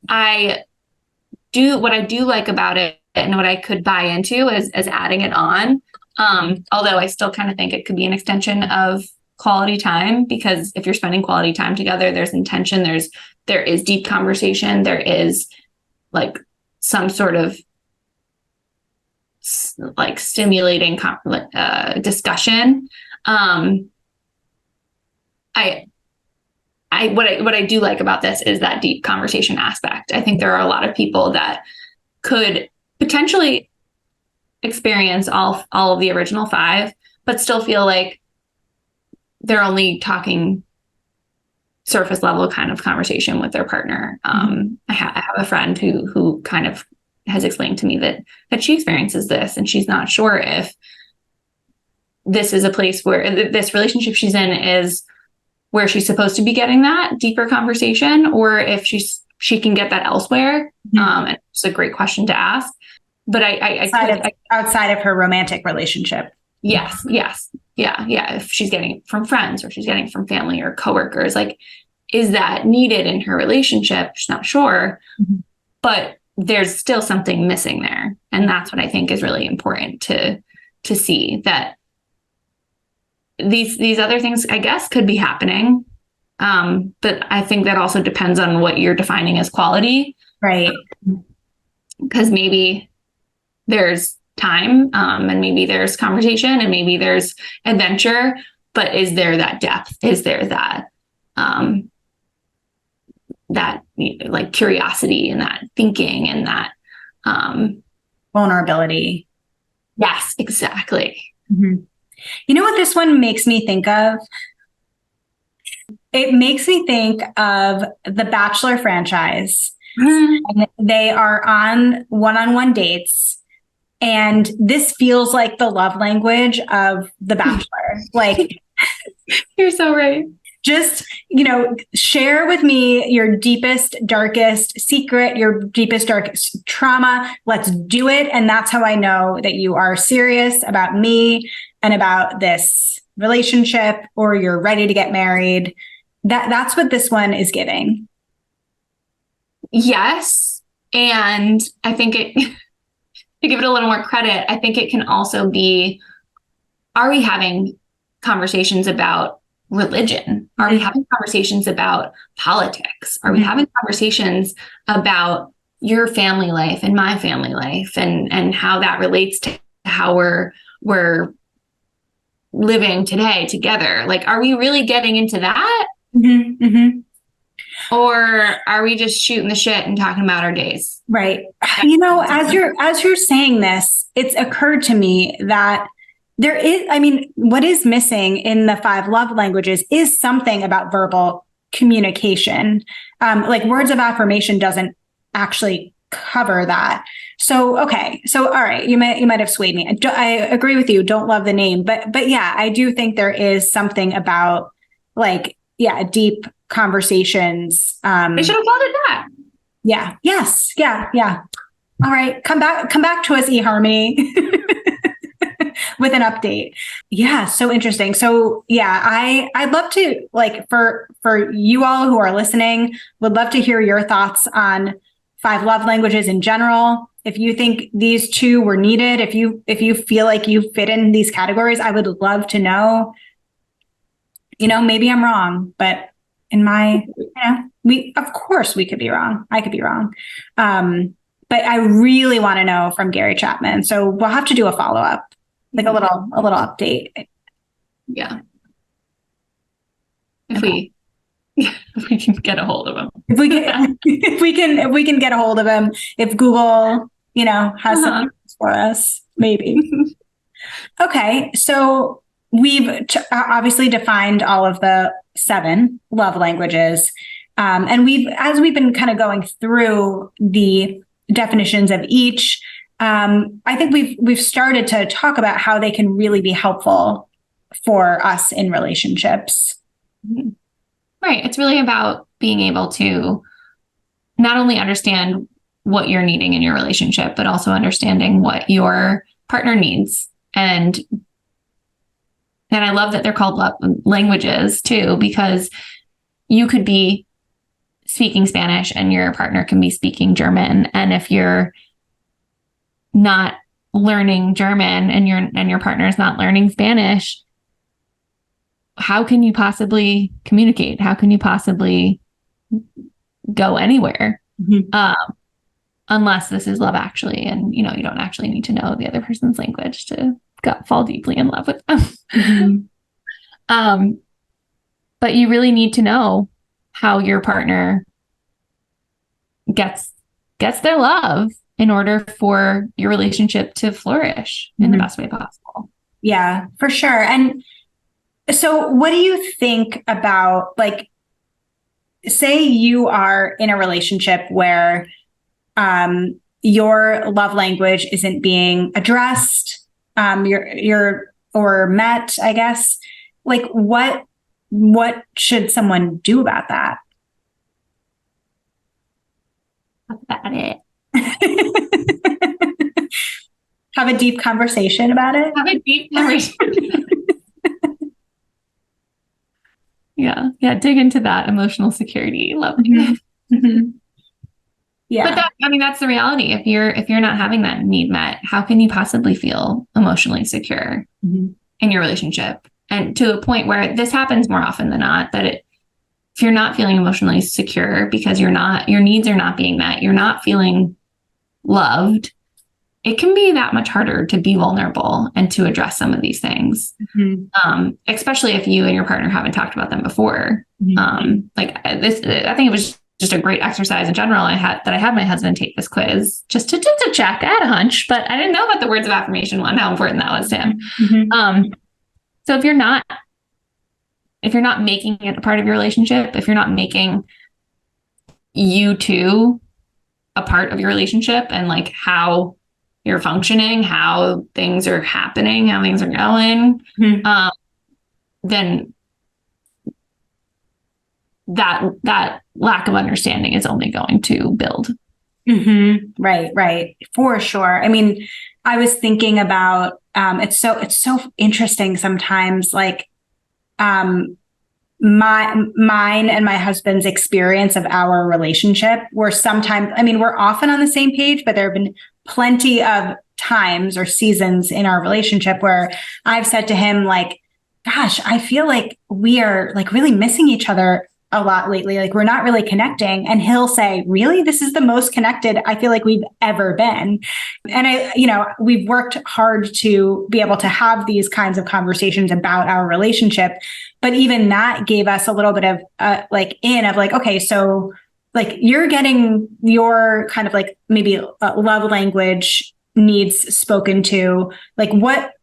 what I do like about it and what I could buy into is adding it on. Although I still kind of think it could be an extension of quality time, because if you're spending quality time together, there's intention, there is deep conversation, there is like some sort of like stimulating discussion. What I do like about this is that deep conversation aspect. I think there are a lot of people that could potentially experience all of the original 5, but still feel like they're only talking surface level kind of conversation with their partner. I have a friend who kind of has explained to me that she experiences this, and she's not sure if this is a place where this relationship she's in is where she's supposed to be getting that deeper conversation, or if she can get that elsewhere. And it's a great question to ask. But outside of her romantic relationship. Yes. Yeah. If she's getting it from friends or she's getting it from family or coworkers, like, is that needed in her relationship? She's not sure, but there's still something missing there. And that's what I think is really important to see, that these other things, I guess, could be happening. But I think that also depends on what you're defining as quality. Right. Because maybe there's time, and maybe there's conversation, and maybe there's adventure, but is there that depth? Is there that like curiosity and that thinking and that vulnerability? Yes, exactly. Mm-hmm. You know what this one makes me think of? It makes me think of the Bachelor franchise. And they are on one-on-one dates. And this feels like the love language of The Bachelor. Like, you're so right. Just, share with me your deepest, darkest secret, your deepest, darkest trauma. Let's do it. And that's how I know that you are serious about me and about this relationship, or you're ready to get married. That's what this one is giving. Yes. And I think to give it a little more credit, I think it can also be, are we having conversations about religion? Are we having conversations about politics? Are we having conversations about your family life and my family life, and how that relates to how we're living today together? Like, are we really getting into that? Mm-hmm, mm-hmm. Or are we just shooting the shit and talking about our days? Right. As you're saying this, it's occurred to me that there is, what is missing in the 5 love languages is something about verbal communication. Like words of affirmation doesn't actually cover that. So, okay. So, all right. You might have swayed me. I agree with you. Don't love the name, but yeah, I do think there is something about deep conversations. They should have called it that. Yeah. Yes. Yeah. Yeah. All right. Come back to us, eHarmony, with an update. Yeah. So interesting. So yeah, I'd love to, for you all who are listening, would love to hear your thoughts on 5 love languages in general. If you think these 2 were needed, if you feel like you fit in these categories, I would love to know. Maybe I'm wrong, but in my, of course we could be wrong. I could be wrong. But I really want to know from Gary Chapman. So we'll have to do a follow-up, like a little update. Yeah. If we can get a hold of him. If we can get a hold of him, if Google, has something for us, maybe. Okay. So we've obviously defined all of the 7 love languages. And as we've been kind of going through the definitions of each, I think we've started to talk about how they can really be helpful for us in relationships. Right. It's really about being able to not only understand what you're needing in your relationship, but also understanding what your partner needs. And I love that they're called love languages too, because you could be speaking Spanish and your partner can be speaking German. And if you're not learning German and your partner is not learning Spanish, how can you possibly communicate? How can you possibly go anywhere? Unless this is Love Actually, and you don't actually need to know the other person's language to fall deeply in love with them. But you really need to know how your partner gets their love in order for your relationship to flourish in the best way possible. Yeah, for sure. And so what do you think about, like, say you are in a relationship where your love language isn't being addressed, or met, I guess. Like, what should someone do about that? Talk about it. Have a deep conversation about it. Have a deep conversation. Yeah. Dig into that emotional security. Love it. Yeah. But that's the reality. If you're not having that need met, how can you possibly feel emotionally secure in your relationship? And to a point where this happens more often than not, that if you're not feeling emotionally secure because your needs are not being met, you're not feeling loved, it can be that much harder to be vulnerable and to address some of these things. Especially if you and your partner haven't talked about them before. Like this, I think it was just a great exercise in general. I had my husband take this quiz just to check. I had a hunch, but I didn't know about the words of affirmation one, how important that was to him. So if you're not making it a part of your relationship, if you're not making you two a part of your relationship and like how you're functioning, how things are happening, how things are going, then that lack of understanding is only going to build. Right. For sure. I mean, I was thinking about, it's so interesting sometimes, like, mine and my husband's experience of our relationship, where sometimes, I mean, we're often on the same page, but there have been plenty of times or seasons in our relationship where I've said to him, like, gosh, I feel like we are like really missing each other a lot lately. Like, we're not really connecting. And he'll say, really, this is the most connected I feel like we've ever been. And we've worked hard to be able to have these kinds of conversations about our relationship. But even that gave us a little bit of okay, so like you're getting your kind of like maybe love language needs spoken to, like what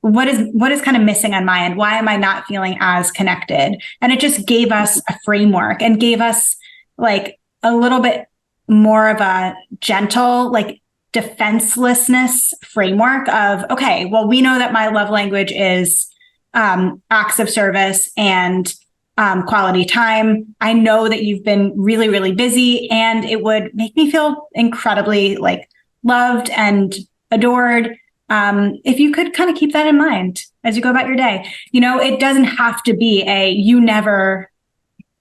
is kind of missing on my end? Why am I not feeling as connected? And it just gave us a framework and gave us like a little bit more of a gentle, like defenselessness framework of, okay, well, we know that my love language is acts of service and quality time. I know that you've been really, really busy, and it would make me feel incredibly like loved and adored. If you could kind of keep that in mind as you go about your day. It doesn't have to be you never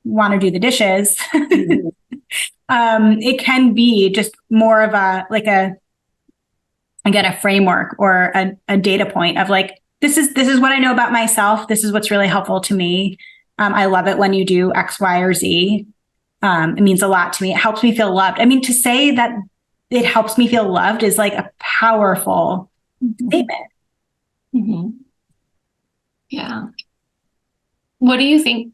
want to do the dishes. It can be just more of a framework or a data point of like, this is what I know about myself. This is what's really helpful to me. I love it when you do X, Y, or Z. It means a lot to me. It helps me feel loved. I mean, to say that it helps me feel loved is like a powerful statement. Yeah. What do you think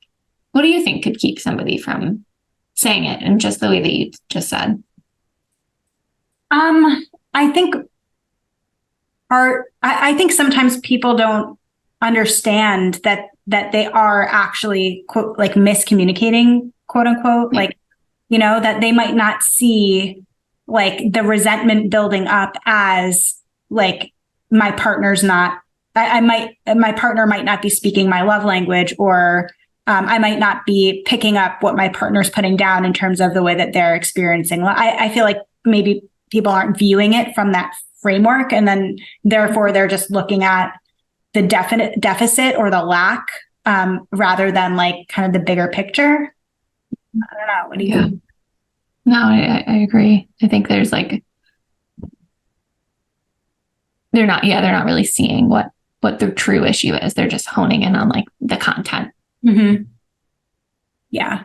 could keep somebody from saying it in just the way that you just said? I think sometimes people don't understand that they are actually quote, like miscommunicating, quote unquote, Yeah. like, that they might not see like the resentment building up as like my partner's not, my partner might not be speaking my love language, or I might not be picking up what my partner's putting down in terms of the way that they're experiencing. I feel like maybe people aren't viewing it from that framework, and then therefore they're just looking at the definite deficit or the lack, rather than like kind of the bigger picture. I don't know. What do you think? No, I agree. I think there's like, they're not really seeing what the true issue is. They're just honing in on like the content. Mm-hmm. Yeah.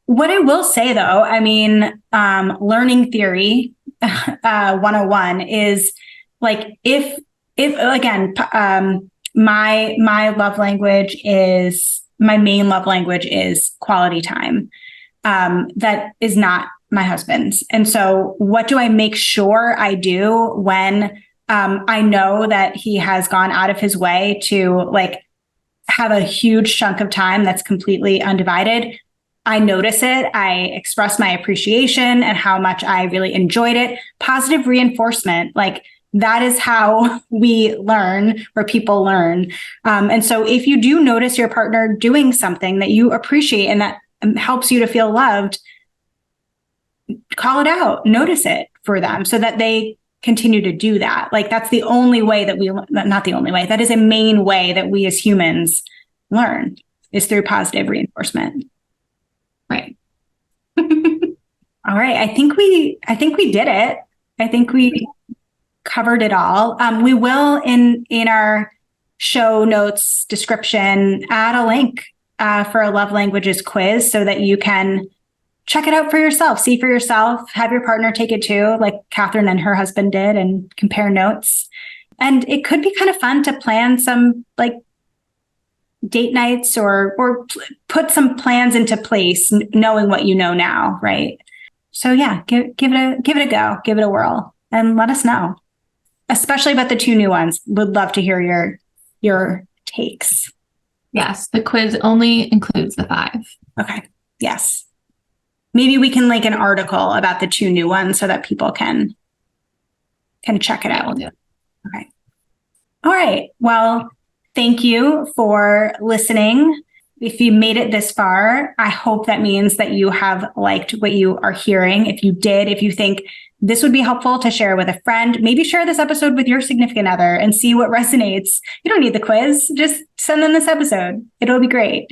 What I will say though, I mean, learning theory 101 is like, if again, my main love language is quality time. That is not my husband's. And so what do I make sure I do when I know that he has gone out of his way to like have a huge chunk of time that's completely undivided? I notice it. I express my appreciation and how much I really enjoyed it. Positive reinforcement, like that is how we learn, or people learn. And so if you do notice your partner doing something that you appreciate and that helps you to feel loved, call it out, notice it for them so that they continue to do that. Like that's the only way that not the only way, that is a main way that we as humans learn, is through positive reinforcement. Right. All right. I think we did it. I think we covered it all. We will in our show notes description add a link for a love languages quiz so that you can check it out for yourself, see for yourself, have your partner take it too, like Catherine and her husband did, and compare notes. And it could be kind of fun to plan some like date nights or put some plans into place, knowing what you know now, right? So yeah, give it a go, give it a whirl, and let us know, especially about the 2 new ones. Would love to hear your takes. Yes, the quiz only includes the 5. Okay. Yes. Maybe we can link an article about the 2 new ones so that people can check it out. We'll do it. Okay. All right. Well, thank you for listening. If you made it this far, I hope that means that you have liked what you are hearing. If you did, if you think this would be helpful to share with a friend, maybe share this episode with your significant other and see what resonates. You don't need the quiz. Just send them this episode. It'll be great.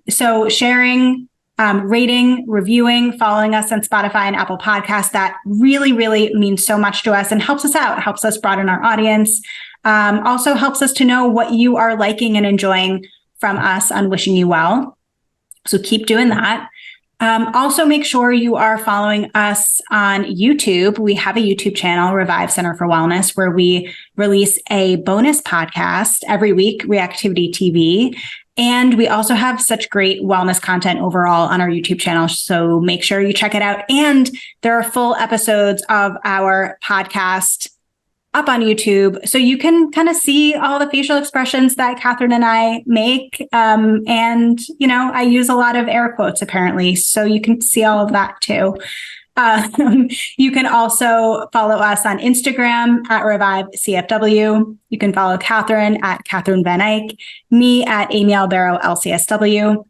So sharing, rating, reviewing, following us on Spotify and Apple Podcasts, that really, really means so much to us and helps us out, helps us broaden our audience. Also helps us to know what you are liking and enjoying from us on Wishing You Well. So keep doing that. Also, make sure you are following us on YouTube. We have a YouTube channel, Revive Center for Wellness, where we release a bonus podcast every week, Reactivity TV. And we also have such great wellness content overall on our YouTube channel. So make sure you check it out. And there are full episodes of our podcast up on YouTube, so you can kind of see all the facial expressions that Catherine and I make. And, I use a lot of air quotes apparently, so you can see all of that too. You can also follow us on Instagram at Revive CFW. You can follow Catherine at Catherine Van Eyck, me at Amy Albero LCSW.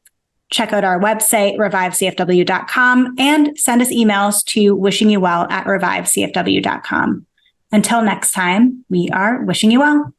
Check out our website, revivecfw.com, and send us emails to wishingyouwell@revivecfw.com. Until next time, we are wishing you well.